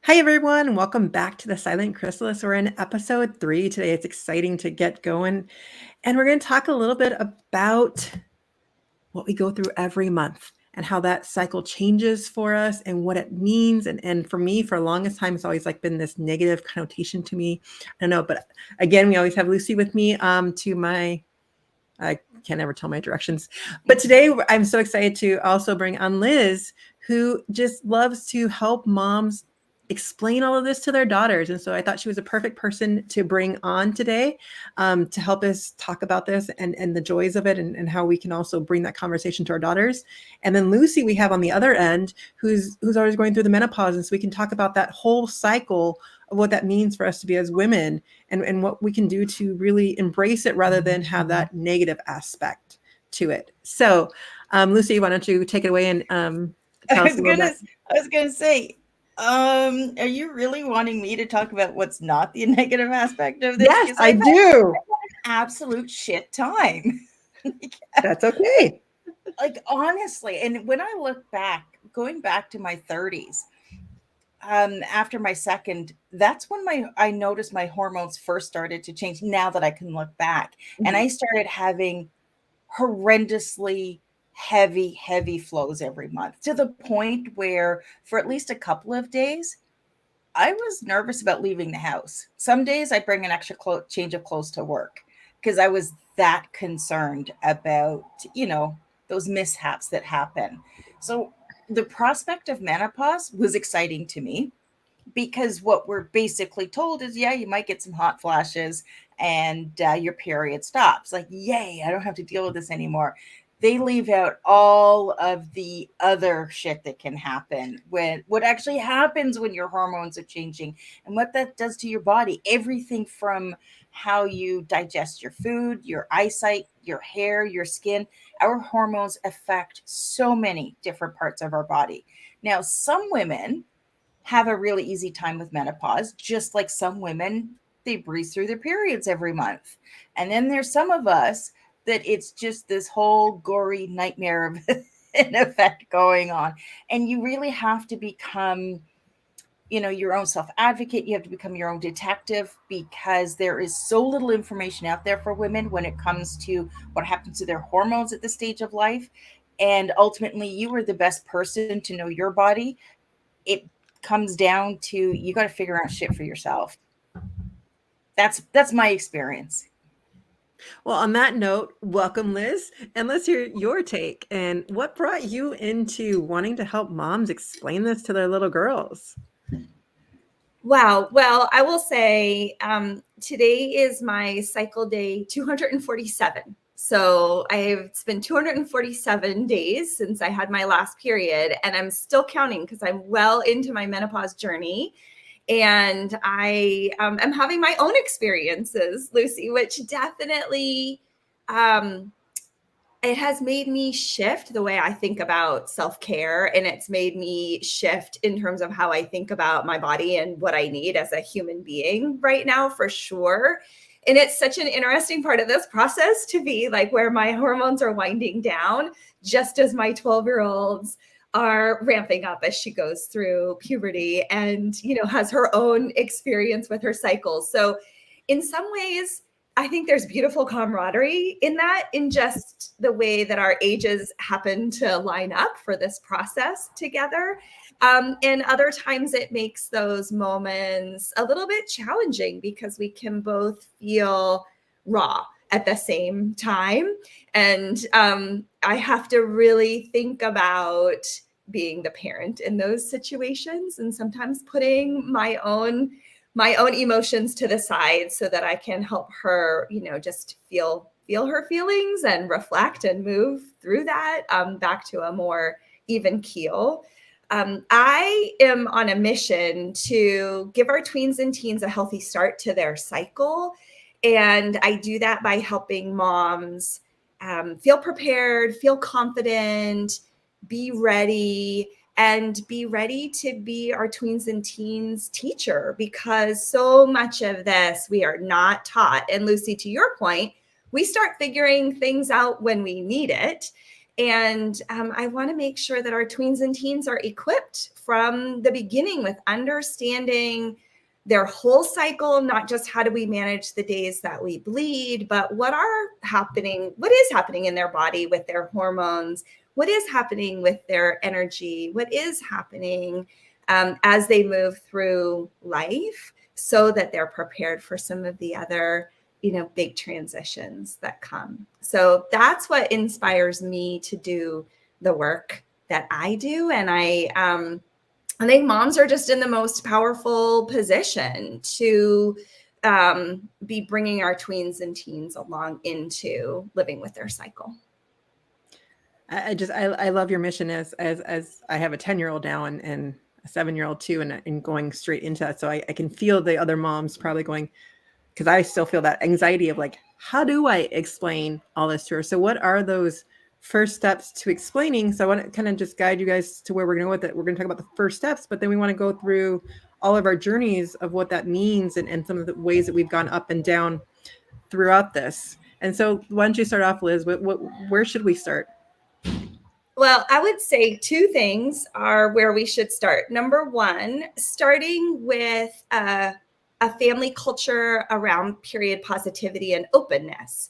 Hi, everyone. Welcome back to the Silent Chrysalis. We're in episode 3 today. It's exciting to get going. And we're going to talk a little bit about what we go through every month and how that cycle changes for us and what it means. And for me, for the longest time, it's always like been this negative connotation to me. I don't know. But again, we always have Lucy with me to my I can't ever tell my directions. But today I'm so excited to also bring on Liz, who just loves to help moms explain all of this to their daughters. And so I thought she was a perfect person to bring on today to help us talk about this and the joys of it and how we can also bring that conversation to our daughters. And then Lucy, we have on the other end, who's always going through the menopause. And so we can talk about that whole cycle of what that means for us to be as women and what we can do to really embrace it rather than have that negative aspect to it. So, Lucy, why don't you take it away and tell us a little bit? I was gonna say, are you really wanting me to talk about what's not the negative aspect of this? Yes, Because I do. I've had an absolute shit time. That's okay. Like honestly, and when I look back, going back to my 30s, after my second, that's when I noticed my hormones first started to change. Now that I can look back, and I started having horrendously heavy flows every month to the point where for at least a couple of days I was nervous about leaving the house. Some days I bring an extra change of clothes to work because I was that concerned about, those mishaps that happen. So the prospect of menopause was exciting to me because what we're basically told is, yeah, you might get some hot flashes and your period stops. Like, yay, I don't have to deal with this anymore. They leave out all of the other shit that can happen when what actually happens when your hormones are changing and what that does to your body. Everything from how you digest your food, your eyesight, your hair, your skin. Our hormones affect so many different parts of our body. Now, some women have a really easy time with menopause, just like some women, they breeze through their periods every month. And then there's some of us that it's just this whole gory nightmare of an effect going on. And you really have to become, your own self advocate. You have to become your own detective because there is so little information out there for women when it comes to what happens to their hormones at this stage of life. And ultimately, you are the best person to know your body. It comes down to you got to figure out shit for yourself. That's my experience. Well, on that note, welcome, Liz. And let's hear your take. And what brought you into wanting to help moms explain this to their little girls? Wow. Well, I will say today is my cycle day 247. So it's been 247 days since I had my last period, and I'm still counting because I'm well into my menopause journey. And I am having my own experiences, Lucy, which definitely it has made me shift the way I think about self-care, and it's made me shift in terms of how I think about my body and what I need as a human being right now, for sure. And it's such an interesting part of this process to be like where my hormones are winding down, just as my 12-year-olds are ramping up as she goes through puberty and, has her own experience with her cycles. So in some ways, I think there's beautiful camaraderie in that, in just the way that our ages happen to line up for this process together. And other times it makes those moments a little bit challenging because we can both feel raw at the same time. And I have to really think about being the parent in those situations and sometimes putting my own emotions to the side so that I can help her, just feel her feelings and reflect and move through that back to a more even keel. I am on a mission to give our tweens and teens a healthy start to their cycle. And I do that by helping moms feel prepared, feel confident, be ready, and be ready to be our tweens and teens teacher, because so much of this we are not taught. And Lucy, to your point, we start figuring things out when we need it. And I want to make sure that our tweens and teens are equipped from the beginning with understanding their whole cycle, not just how do we manage the days that we bleed, but what is happening in their body with their hormones, what is happening with their energy, what is happening as they move through life, so that they're prepared for some of the other, big transitions that come. So that's what inspires me to do the work that I do. And I think moms are just in the most powerful position to be bringing our tweens and teens along into living with their cycle. I love your mission as I have a 10-year-old now and a 7-year-old too, and going straight into that. So I can feel the other moms probably going, because I still feel that anxiety of like, how do I explain all this to her? So what are those first steps to explaining? So I want to kind of just guide you guys to where we're going to go with it. We're going to talk about the first steps, but then we want to go through all of our journeys of what that means and some of the ways that we've gone up and down throughout this. And so why don't you start off, Liz? Where should we start? Well, I would say two things are where we should start. Number one, starting with a family culture around period positivity and openness.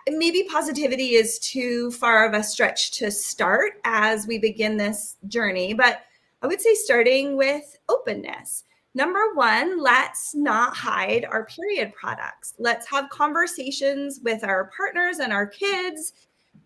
Maybe positivity is too far of a stretch to start as we begin this journey, but I would say starting with openness. Number one, let's not hide our period products. Let's have conversations with our partners and our kids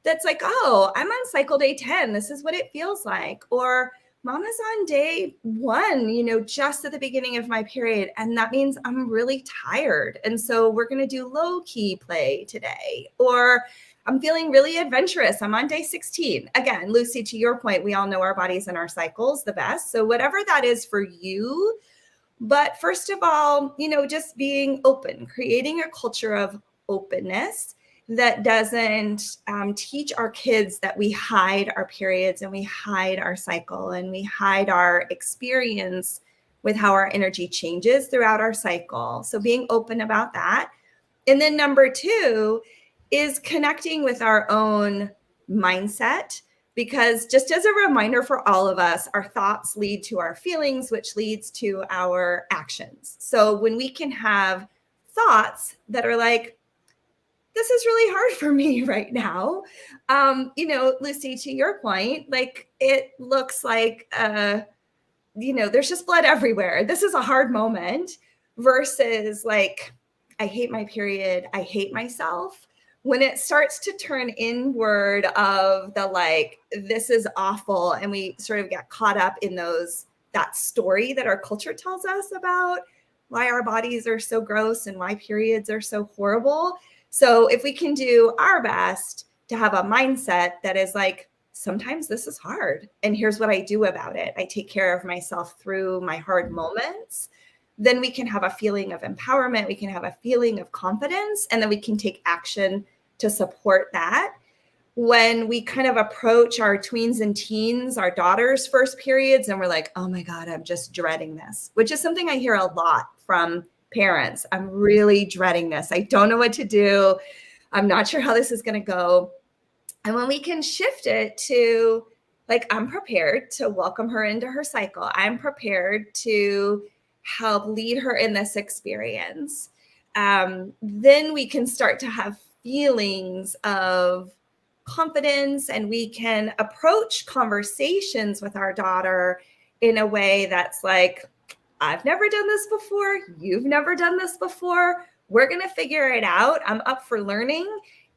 that's like, oh, I'm on cycle day 10. This is what it feels like. Or Mama's on day 1, just at the beginning of my period. And that means I'm really tired. And so we're going to do low key play today. Or I'm feeling really adventurous. I'm on day 16. Again, Lucy, to your point, we all know our bodies and our cycles the best. So whatever that is for you. But first of all, just being open, creating a culture of openness that doesn't teach our kids that we hide our periods and we hide our cycle and we hide our experience with how our energy changes throughout our cycle. So being open about that. And then number two is connecting with our own mindset, because just as a reminder for all of us, our thoughts lead to our feelings, which leads to our actions. So when we can have thoughts that are like, this is really hard for me right now. Lucy, to your point, like it looks like, there's just blood everywhere. This is a hard moment versus like, I hate my period. I hate myself. When it starts to turn inward of the like, this is awful. And we sort of get caught up in that story that our culture tells us about why our bodies are so gross and why periods are so horrible. So if we can do our best to have a mindset that is like, sometimes this is hard, and here's what I do about it. I take care of myself through my hard moments. Then we can have a feeling of empowerment. We can have a feeling of confidence, and then we can take action to support that. When we kind of approach our tweens and teens, our daughters' first periods, and we're like, oh my God, I'm just dreading this, which is something I hear a lot from parents. I'm really dreading this. I don't know what to do. I'm not sure how this is going to go. And when we can shift it to like, I'm prepared to welcome her into her cycle. I'm prepared to help lead her in this experience. Then we can start to have feelings of confidence, and we can approach conversations with our daughter in a way that's like, I've never done this before. You've never done this before. We're going to figure it out. I'm up for learning.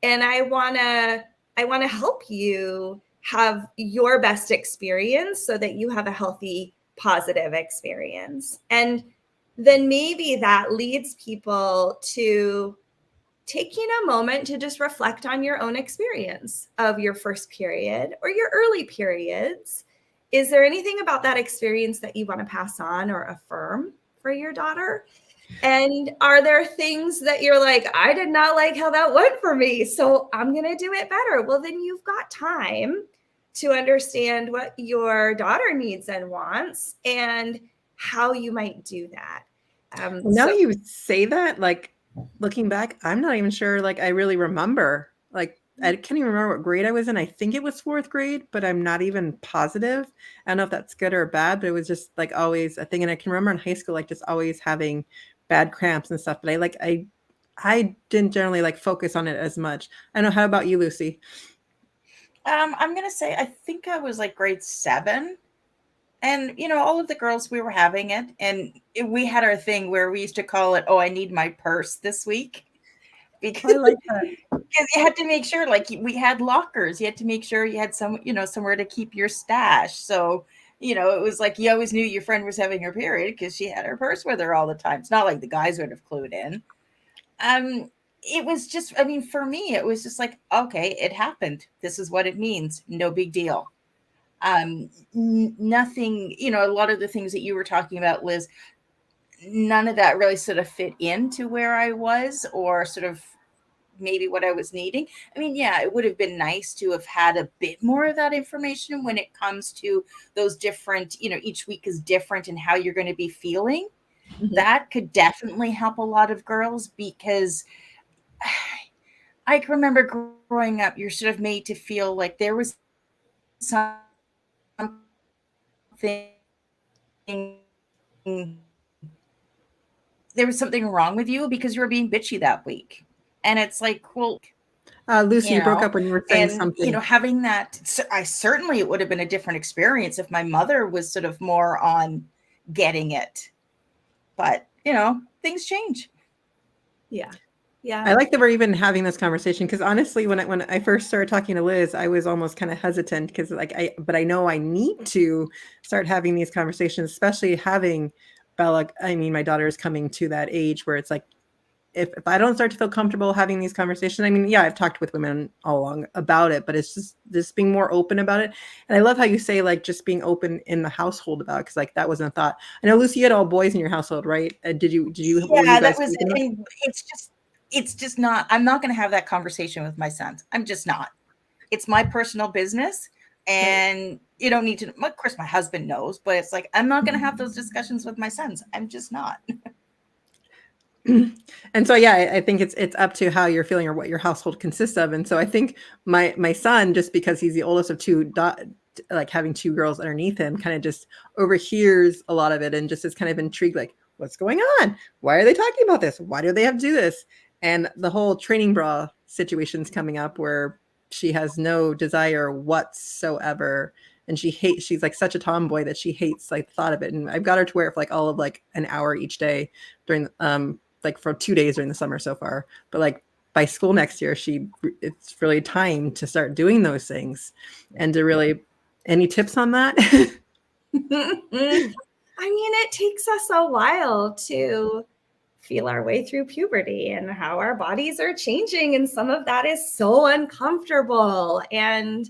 And I want to help you have your best experience so that you have a healthy, positive experience. And then maybe that leads people to taking a moment to just reflect on your own experience of your first period or your early periods. Is there anything about that experience that you want to pass on or affirm for your daughter? And are there things that you're like, I did not like how that went for me, so I'm going to do it better? Well, then you've got time to understand what your daughter needs and wants and how you might do that. Now you say that, like looking back, I'm not even sure, like I really remember like I can't even remember what grade I was in. I think it was 4th grade, but I'm not even positive. I don't know if that's good or bad, but it was just like always a thing. And I can remember in high school, like just always having bad cramps and stuff. But I didn't generally like focus on it as much. I don't know. How about you, Lucy? I'm gonna say I think I was like grade 7, and all of the girls, we were having it, and we had our thing where we used to call it, "Oh, I need my purse this week," I because like that. you had to make sure, like, we had lockers. You had to make sure you had somewhere to keep your stash. So it was like you always knew your friend was having her period because she had her purse with her all the time. It's not like the guys would have clued in. It was just, I mean, for me, it was just like, okay, it happened. This is what it means. No big deal. Nothing, a lot of the things that you were talking about, Liz, none of that really sort of fit into where I was, or sort of maybe what I was needing. I mean, yeah, it would have been nice to have had a bit more of that information when it comes to those different, each week is different and how you're going to be feeling. Mhm. That could definitely help a lot of girls, because I can remember growing up, you're sort of made to feel like there was something, there was something wrong with you because you were being bitchy that week. And it's like, well, Lucy, you broke up when you were saying and something. having that, I certainly, it would have been a different experience if my mother was sort of more on getting it. But things change. Yeah. I like that we're even having this conversation, because honestly, when I first started talking to Liz, I was almost kind of hesitant, because but I know I need to start having these conversations, especially having Bella. I mean, my daughter is coming to that age where it's like, if I don't start to feel comfortable having these conversations, I mean, yeah, I've talked with women all along about it, but it's just being more open about it. And I love how you say, like, just being open in the household about it, because like that wasn't a thought. I know, Lucy, you had all boys in your household, right? Were you Yeah, that guys was, open about it? it's just not, I'm not going to have that conversation with my sons. I'm just not. It's my personal business, and you don't need to, of course my husband knows, but it's like, I'm not going to have those discussions with my sons. I'm just not. And so, yeah, I think it's up to how you're feeling or what your household consists of. And so I think my son, just because he's the oldest of two, like having 2 girls underneath him, kind of just overhears a lot of it and just is kind of intrigued, like, what's going on? Why are they talking about this? Why do they have to do this? And the whole training bra situation's coming up, where she has no desire whatsoever. And she's like such a tomboy that she hates like the thought of it. And I've got her to wear it for like all of like an hour each day during like for 2 days during the summer so far. But like by school next year, it's really time to start doing those things, and to really, any tips on that? I mean, it takes us a while to feel our way through puberty and how our bodies are changing. And some of that is so uncomfortable. And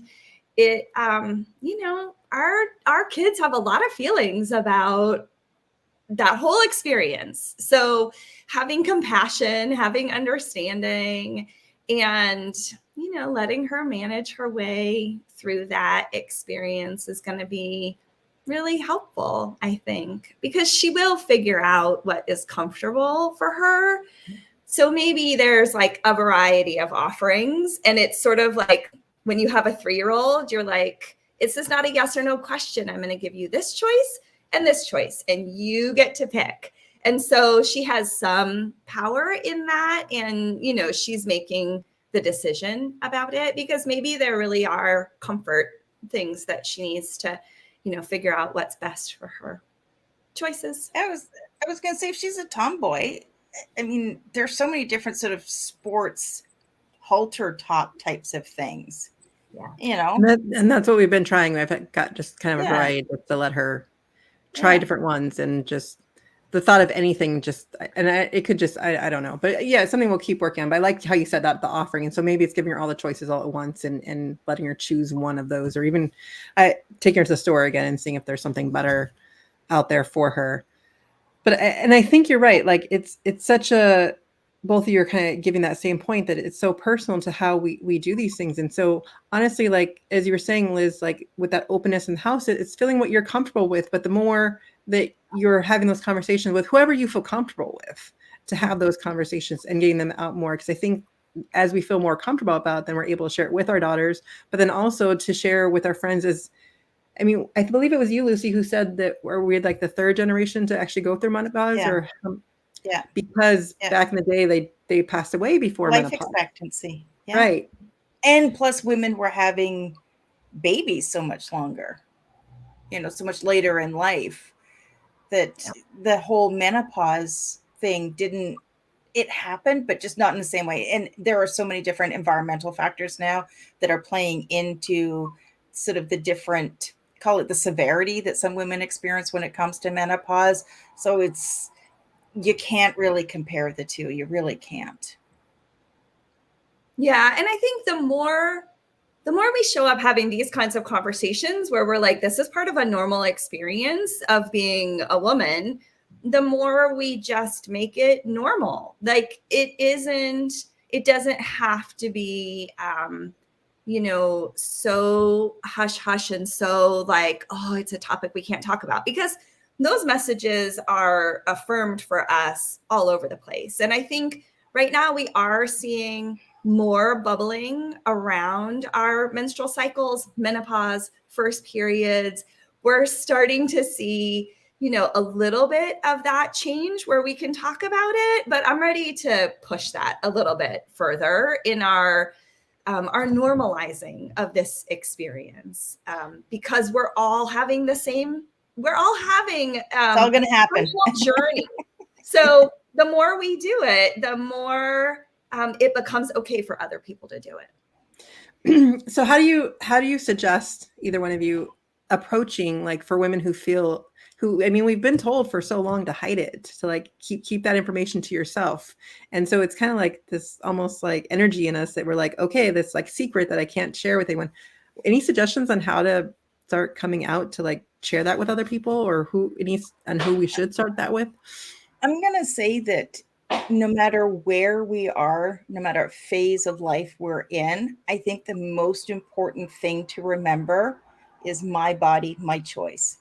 it, our kids have a lot of feelings about that whole experience. So having compassion, having understanding, and letting her manage her way through that experience is going to be really helpful, I think, because she will figure out what is comfortable for her. So maybe there's like a variety of offerings, and it's sort of like when you have a 3-year-old, you're like, it's just not a yes or no question. I'm going to give you this choice and this choice, and you get to pick. And so she has some power in that. And, she's making the decision about it, because maybe there really are comfort things that she needs to, figure out what's best for her choices. I was going to say, if she's a tomboy, I mean, there's so many different sort of sports halter top types of things. Yeah. And that's what we've been trying. I've got just kind of a Yeah. variety to let her try different ones, and just the thought of anything, it could just, I don't know, but yeah, it's something we'll keep working on. But I like how you said that, the offering. And so maybe it's giving her all the choices all at once, and letting her choose one of those, or even taking her to the store again and seeing if there's something better out there for her. But, and I think you're right. Like it's such a, both of you are kind of giving that same point, that it's so personal to how we do these things. And so honestly, like, as you were saying, Liz, like with that openness in the house, it's feeling what you're comfortable with. But the more that you're having those conversations with whoever you feel comfortable with, to have those conversations and getting them out more. Because I think as we feel more comfortable about, then we're able to share it with our daughters, but then also to share with our friends is, I mean, I believe it was you, Lucy, who said that we had like the third generation to actually go through menopause, Yeah. or Yeah. because Yeah. back in the day they passed away before Life menopause. expectancy. Yeah. Right. And plus women were having babies so much longer, so much later in life, that the whole menopause thing it happened, but just not in the same way. And there are so many different environmental factors now that are playing into sort of the different, call it the severity that some women experience when it comes to menopause. So you can't really compare the two. You really can't. Yeah. And I think the more we show up having these kinds of conversations where we're like, this is part of a normal experience of being a woman, the more we just make it normal. Like it doesn't have to be, so hush hush and so like, oh, it's a topic we can't talk about, because those messages are affirmed for us all over the place. And I think right now we are seeing more bubbling around our menstrual cycles, menopause, first periods. We're starting to see, a little bit of that change where we can talk about it, but I'm ready to push that a little bit further in our normalizing of this experience, because we're all having it's all going to happen. journey. So the more we do it, the more it becomes okay for other people to do it. So how do you suggest, either one of you, approaching, like, for women I mean, we've been told for so long to hide it, to like keep that information to yourself. And so it's kind of like this almost like energy in us that we're like, okay, this like secret that I can't share with anyone. Any suggestions on how to start coming out to like share that with other people, or who we should start that with? I'm going to say that no matter where we are, no matter what phase of life we're in, I think the most important thing to remember is my body, my choice.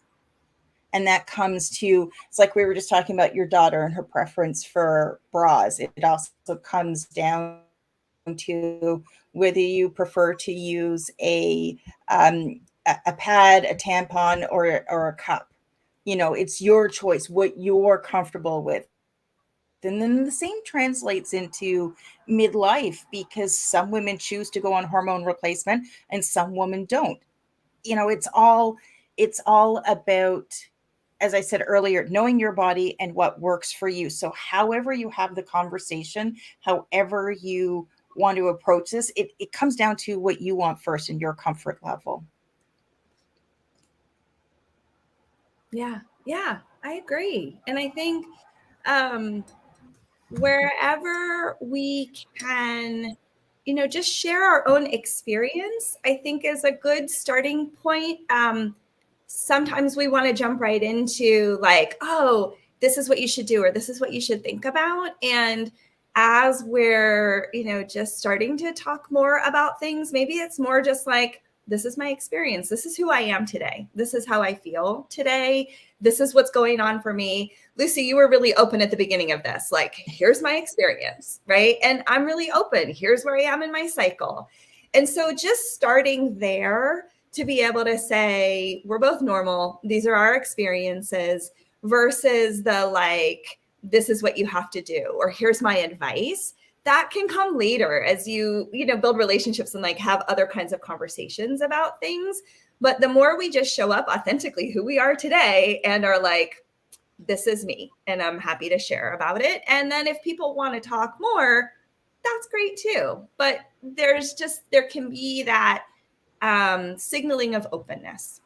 And that comes to, it's like we were just talking about your daughter and her preference for bras. It also comes down to whether you prefer to use a pad, a tampon, or a cup. It's your choice, what you're comfortable with. And then the same translates into midlife, because some women choose to go on hormone replacement and some women don't. It's all about, as I said earlier, knowing your body and what works for you. So however you have the conversation, however you want to approach this, it comes down to what you want first and your comfort level. Yeah, I agree. And I think wherever we can, just share our own experience, I think is a good starting point. Sometimes we want to jump right into like, oh, this is what you should do, or this is what you should think about. And as we're, just starting to talk more about things, maybe it's more just like, this is my experience. This is who I am today. This is how I feel today. This is what's going on for me. Lucy, you were really open at the beginning of this. Like, here's my experience, right? And I'm really open. Here's where I am in my cycle. And so just starting there to be able to say, we're both normal. These are our experiences, versus the like, this is what you have to do, or here's my advice. That can come later as you build relationships and like have other kinds of conversations about things. But the more we just show up authentically who we are today and are like, this is me and I'm happy to share about it. And then if people want to talk more, that's great too. But there can be that signaling of openness.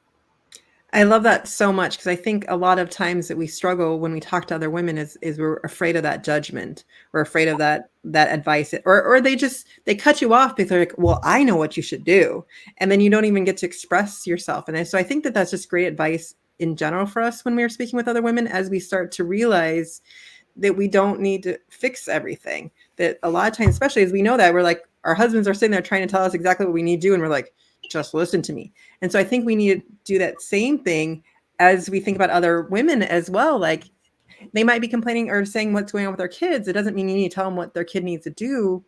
I love that so much, because I think a lot of times that we struggle when we talk to other women is we're afraid of that judgment. We're afraid of that advice, or they cut you off because they're like, well, I know what you should do. And then you don't even get to express yourself. And so I think that that's just great advice in general for us when we're speaking with other women, as we start to realize that we don't need to fix everything. That a lot of times, especially as we know that we're like, our husbands are sitting there trying to tell us exactly what we need to do. And we're like, just listen to me. And so I think we need to do that same thing as we think about other women as well. Like, they might be complaining or saying what's going on with their kids. It doesn't mean you need to tell them what their kid needs to do.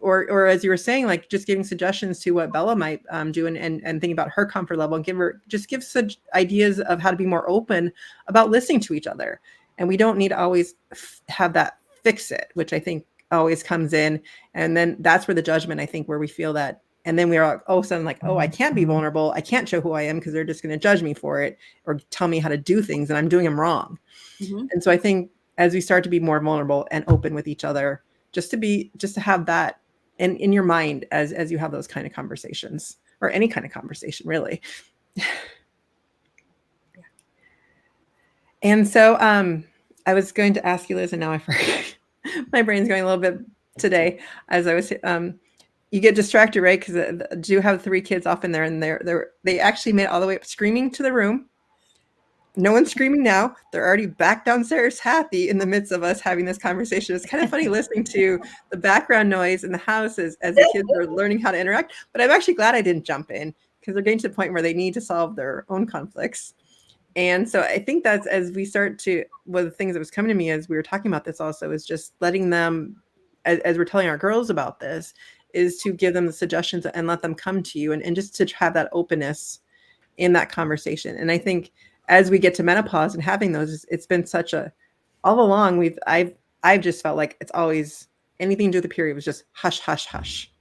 or as you were saying, like just giving suggestions to what Bella might do and thinking about her comfort level and give such ideas of how to be more open about listening to each other. And we don't need to always have that fix it, which I think always comes in. And then that's where the judgment, I think, where we feel that. And then we're all of a sudden like, oh, I can't be vulnerable. I can't show who I am because they're just going to judge me for it or tell me how to do things and I'm doing them wrong. Mm-hmm. And so I think as we start to be more vulnerable and open with each other, just to have that in your mind as you have those kind of conversations, or any kind of conversation, really. And so I was going to ask you, Liz, and now I forgot. My brain's going a little bit today as I was you get distracted, right? Because I do have 3 kids off in there, and they actually made it all the way up screaming to the room. No one's screaming now. They're already back downstairs happy in the midst of us having this conversation. It's kind of funny listening to the background noise in the house as the kids are learning how to interact. But I'm actually glad I didn't jump in because they're getting to the point where they need to solve their own conflicts. And so I think that's as we start to, one of the things that was coming to me as we were talking about this also is just letting them, as we're telling our girls about this, is to give them the suggestions and let them come to you and just to have that openness in that conversation. And I think as we get to menopause and having those, it's been such all along I've just felt like it's always anything to do with the period was just hush, hush, hush.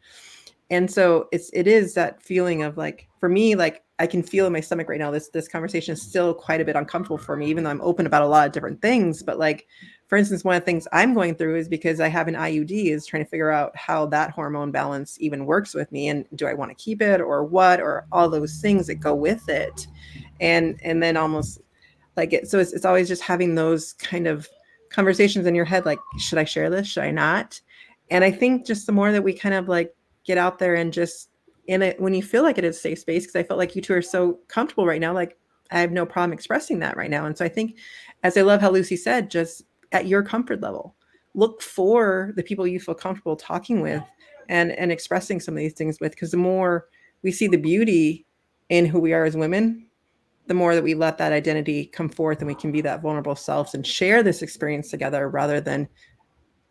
And so it is that feeling of like, for me, like I can feel in my stomach right now, this conversation is still quite a bit uncomfortable for me, even though I'm open about a lot of different things. But like, for instance, one of the things I'm going through is because I have an IUD is trying to figure out how that hormone balance even works with me. And do I want to keep it or what, or all those things that go with it. And then almost like it. So it's always just having those kind of conversations in your head. Like, should I share this? Should I not? And I think just the more that we kind of like get out there and just in it, when you feel like it is a safe space, because I felt like you two are so comfortable right now. Like I have no problem expressing that right now. And so I think, as I love how Lucy said, just at your comfort level, look for the people you feel comfortable talking with and expressing some of these things with, because the more we see the beauty in who we are as women, the more that we let that identity come forth and we can be that vulnerable selves and share this experience together rather than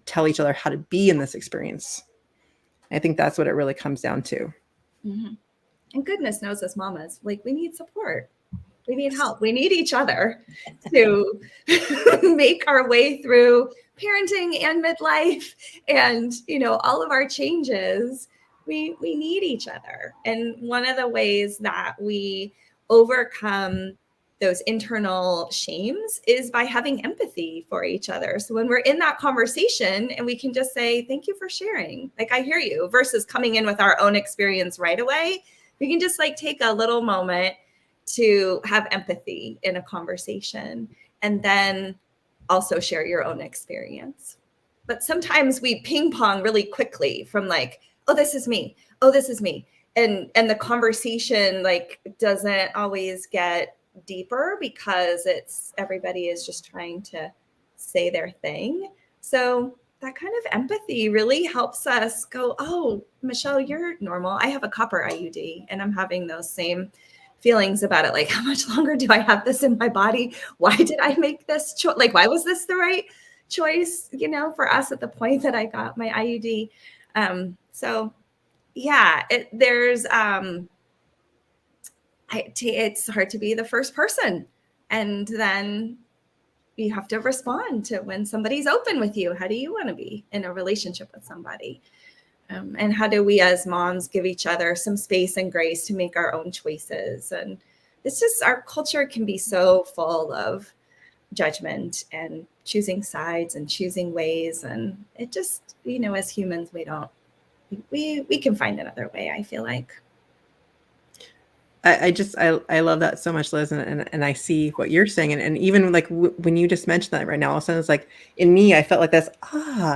tell each other how to be in this experience. I think that's what it really comes down to. Mm-hmm. And goodness knows, as mamas, like we need support. We need help. We need each other to make our way through parenting and midlife and, all of our changes. We need each other. And one of the ways that we overcome those internal shames is by having empathy for each other. So when we're in that conversation and we can just say, thank you for sharing, like I hear you, versus coming in with our own experience right away, we can just like take a little moment to have empathy in a conversation and then also share your own experience. But sometimes we ping pong really quickly from like, oh, this is me. Oh, this is me. And the conversation like doesn't always get deeper because everybody is just trying to say their thing. So that kind of empathy really helps us go, oh, Michelle, you're normal. I have a copper IUD and I'm having those same feelings about it. Like, how much longer do I have this in my body? Why did I make this choice? Like, why was this the right choice, for us at the point that I got my IUD? So yeah, it's hard to be the first person. And then you have to respond to when somebody's open with you. How do you want to be in a relationship with somebody? And how do we as moms give each other some space and grace to make our own choices? And it's just, our culture can be so full of judgment and choosing sides and choosing ways. And it just, as humans, we can find another way, I feel like. I love that so much, Liz, and I see what you're saying, and even like when you just mentioned that right now, all of a sudden it's like in me, I felt like that's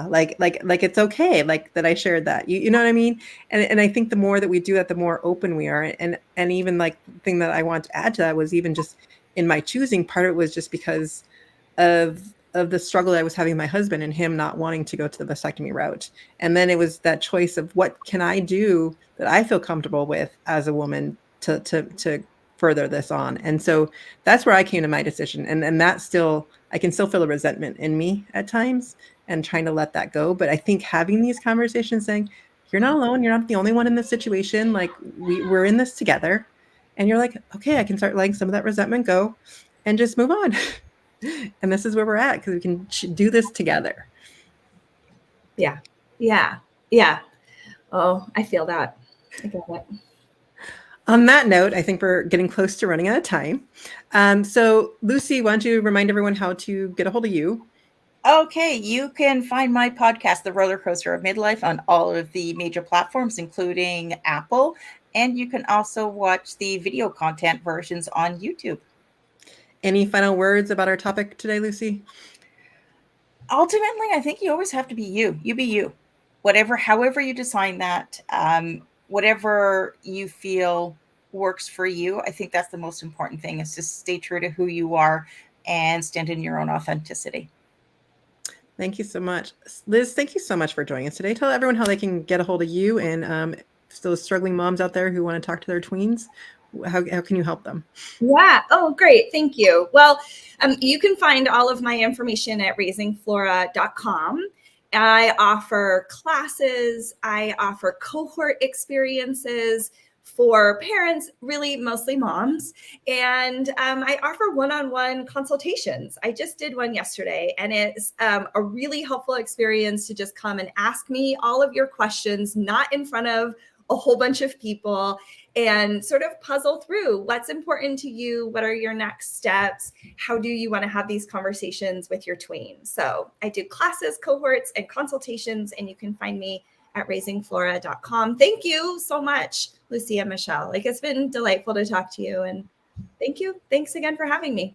like it's okay, like that I shared that, you know what I mean, and I think the more that we do that, the more open we are, and even like the thing that I want to add to that was even just in my choosing, part of it was just because of the struggle I was having with my husband and him not wanting to go to the vasectomy route, and then it was that choice of what can I do that I feel comfortable with as a woman to further this on. And so that's where I came to my decision. And that still, I can still feel a resentment in me at times and trying to let that go. But I think having these conversations saying, you're not alone. You're not the only one in this situation. Like we're in this together. And you're like, okay, I can start letting some of that resentment go and just move on. And this is where we're at because we can do this together. Yeah. Yeah. Yeah. Oh, I feel that. I get it. On that note, I think we're getting close to running out of time. So Lucy, why don't you remind everyone how to get a hold of you? Okay, you can find my podcast, The Roller Coaster of Midlife, on all of the major platforms, including Apple. And you can also watch the video content versions on YouTube. Any final words about our topic today, Lucy? Ultimately, I think you always have to be you. You be you. However you design that, whatever you feel works for you. I think that's the most important thing, is to stay true to who you are and stand in your own authenticity. Thank you so much. Liz, thank you so much for joining us today. Tell everyone how they can get a hold of you and those struggling moms out there who want to talk to their tweens. How can you help them? Yeah. Oh, great. Thank you. Well, you can find all of my information at raisingflora.com. I offer classes. I offer cohort experiences for parents, really mostly moms. And I offer one-on-one consultations. I just did one yesterday, and it's a really helpful experience to just come and ask me all of your questions, not in front of a whole bunch of people, and sort of puzzle through what's important to you. What are your next steps? How do you want to have these conversations with your tween? So I do classes, cohorts, and consultations, and you can find me at raisingflora.com. Thank you so much, Lucy and Michelle. Like, it's been delightful to talk to you, and thank you. Thanks again for having me.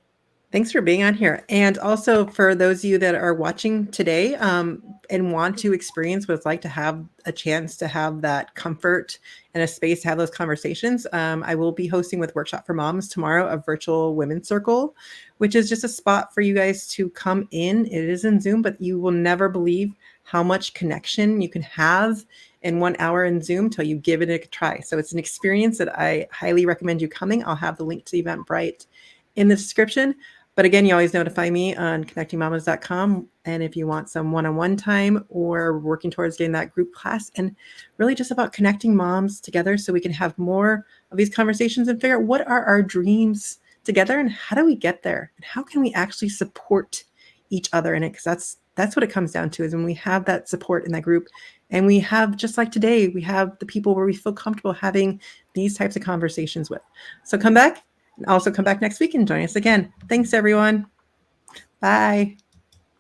Thanks for being on here. And also for those of you that are watching today and want to experience what it's like to have a chance to have that comfort and a space to have those conversations, I will be hosting with Workshop for Moms tomorrow a virtual women's circle, which is just a spot for you guys to come in. It is in Zoom, but you will never believe how much connection you can have in 1 hour in Zoom till you give it a try. So it's an experience that I highly recommend you coming. I'll have the link to Eventbrite in the description. But again, you always notify me on connectingmamas.com. And if you want some one-on-one time or working towards getting that group class, and really just about connecting moms together so we can have more of these conversations and figure out what are our dreams together and how do we get there and how can we actually support each other in it? Because that's what it comes down to, is when we have that support in that group and we have, just like today, we have the people where we feel comfortable having these types of conversations with. So come back. Also come back next week and join us again. Thanks, everyone. Bye.